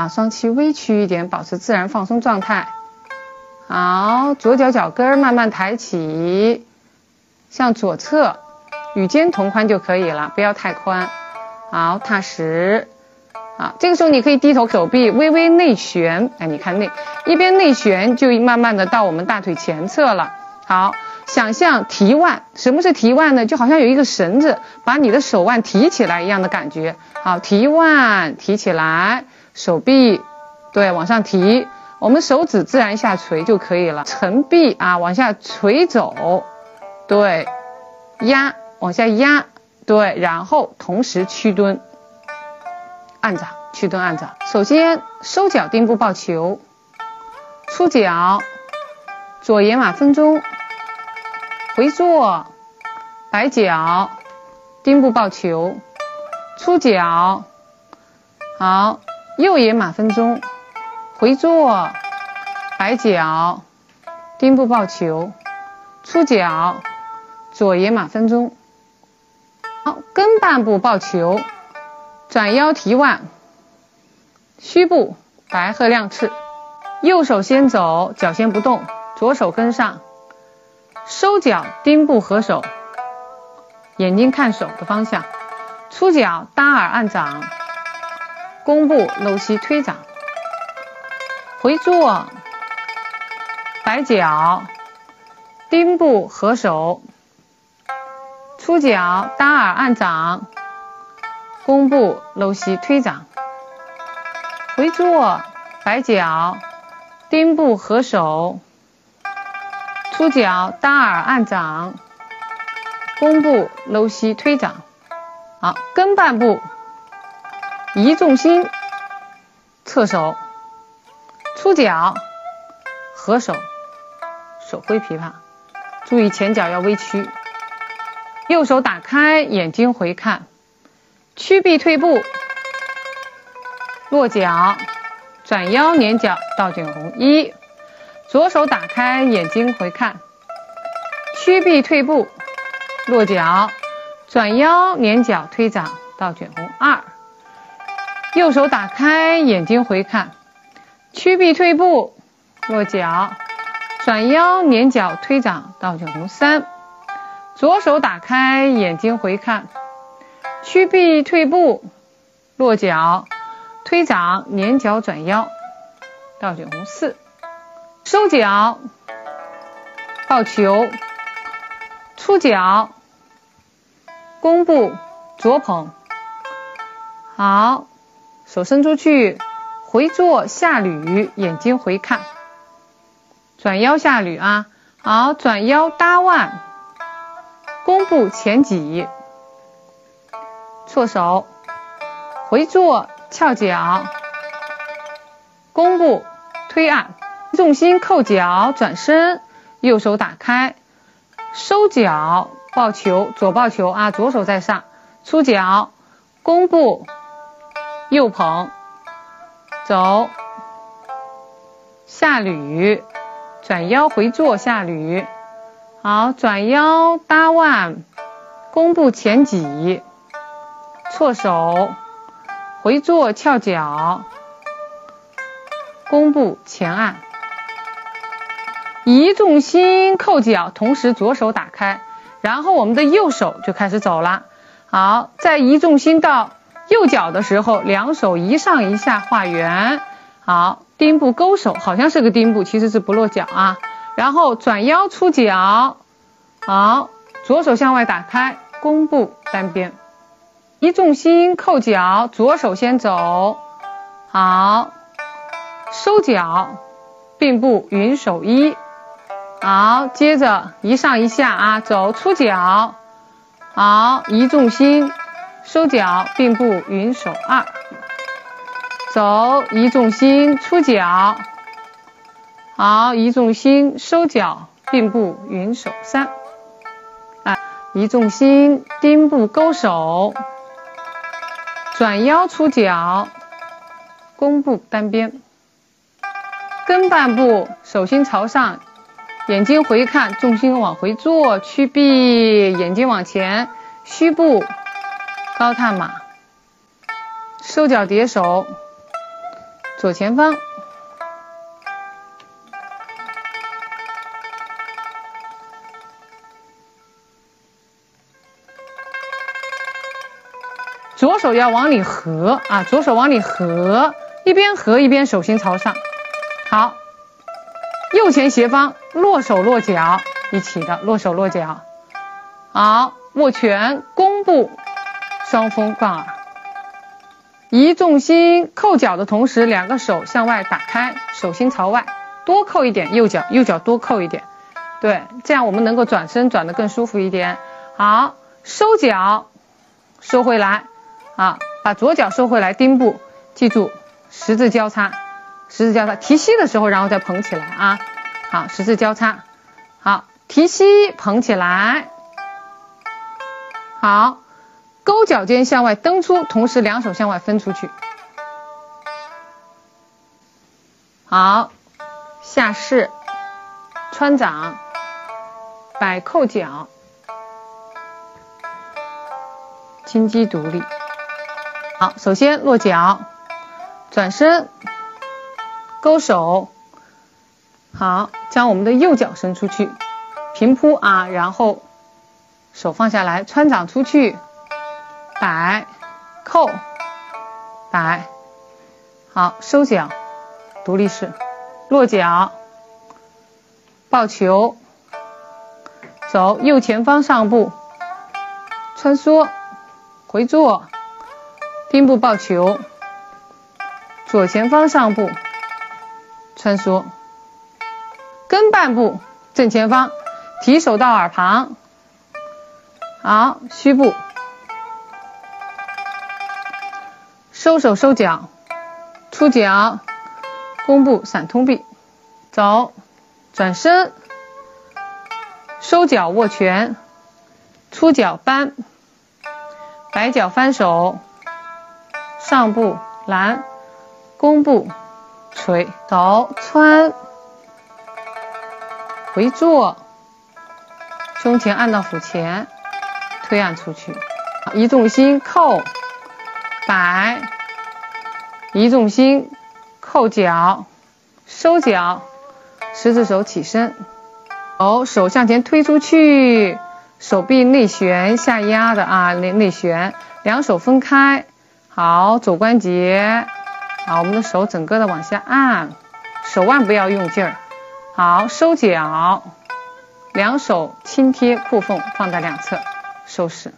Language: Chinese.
双膝微曲一点，保持自然放松状态。好，左脚脚跟慢慢抬起，向左侧与肩同宽就可以了，不要太宽。好，踏实。这个时候你可以低头，手臂微微内旋。你看一边内旋，就慢慢的到我们大腿前侧了。好，想象提腕。什么是提腕呢？就好像有一个绳子把你的手腕提起来一样的感觉。好，提腕提起来，手臂对往上提，我们手指自然下垂就可以了。沉臂往下垂走，对，压往下压，对，然后同时屈蹲。按掌，屈蹲按掌。首先收脚丁步抱球，出脚，左野马分鬃，回坐，摆脚，丁步抱球，出脚，好，右野马分鬃，回坐，摆脚，丁步抱球，出脚，左野马分鬃。好，跟半步抱球。转腰提腕，虚步白鹤亮翅，右手先走，脚先不动，左手跟上，收脚丁步合手，眼睛看手的方向，出脚搭耳按掌，弓步搂膝推掌，回坐，摆脚，丁步合手，出脚搭耳按掌，弓步搂膝推掌，回坐，摆脚，丁步合手，出脚搭耳按掌，弓步搂膝推掌。好，跟半步，移重心，侧手，出脚，合手，手挥琵琶，注意前脚要微曲，右手打开，眼睛回看。屈臂退步，落脚，转腰捻脚倒卷红1，左手打开，眼睛回看，屈臂退步，落脚，转腰捻脚推掌倒卷红2，右手打开，眼睛回看，屈臂退步，落脚，转腰捻脚推掌倒卷红3，左手打开，眼睛回看，屈臂退步，落脚，推掌捻脚转腰倒卷红4，收脚，抱球，出脚，弓步左捧，好，手伸出去，回坐下捋，眼睛回看，转腰下捋好，转腰搭腕，弓步前挤，错手，回坐翘脚，弓步推按，重心扣脚转身，右手打开，收脚抱球，左抱球左手在上，出脚，弓步右捧，走，下捋，转腰回坐下捋，好，转腰搭腕，弓步前挤，错手，回坐翘脚，弓步前按，移重心扣脚，同时左手打开，然后我们的右手就开始走了。好，在移重心到右脚的时候，两手一上一下画圆，好，丁步勾手，好像是个丁步，其实是不落脚然后转腰出脚，好，左手向外打开，弓步单边，移重心扣脚，左手先走，好，收脚，并步云手1，好，接着一上一下走，出脚，好，移重心，收脚，并步云手2，走，移重心，出脚，好，移重心，收脚，并步云手3，移重心，丁步勾手，转腰出脚，弓步单边，跟半步，手心朝上，眼睛回看，重心往回坐，屈臂，眼睛往前，虚步，高探马，收脚叠手，左前方，左手要往里合啊，左手往里合，一边合一边手心朝上。好，右前斜方落手落脚一起的，落手落脚。好，握拳，弓步，双峰贯耳。移重心，扣脚的同时，两个手向外打开，手心朝外，多扣一点，右脚多扣一点。对，这样我们能够转身转得更舒服一点。好，收脚，收回来。啊，把左脚收回来，丁步，记住十字交叉，十字交叉，提膝的时候然后再捧起来啊。好，十字交叉，好，提膝捧起来，好，勾脚尖向外蹬出，同时两手向外分出去。好，下势，穿掌，摆扣脚，金鸡独立。好，首先落脚，转身，勾手，好，将我们的右脚伸出去，平铺啊，然后手放下来，穿掌出去，摆，扣，摆，好，收脚，独立式，落脚，抱球，走右前方上步，穿梭，回坐。丁步抱球，左前方上步，穿梭，跟半步，正前方，提手到耳旁，好，虚步，收手收脚，出脚，弓步闪通臂，走，转身，收脚握拳，出脚扳，摆脚翻手。上步拦，弓步捶，走穿，回坐，胸前按到腹前，推按出去。移重心扣，摆，移重心扣脚，收脚，十字手起身，手向前推出去，手臂内旋下压的啊，内旋，两手分开。好，肘关节，好，我们的手整个的往下按，手腕不要用劲儿。好，收脚，两手轻贴裤缝，放在两侧，收势。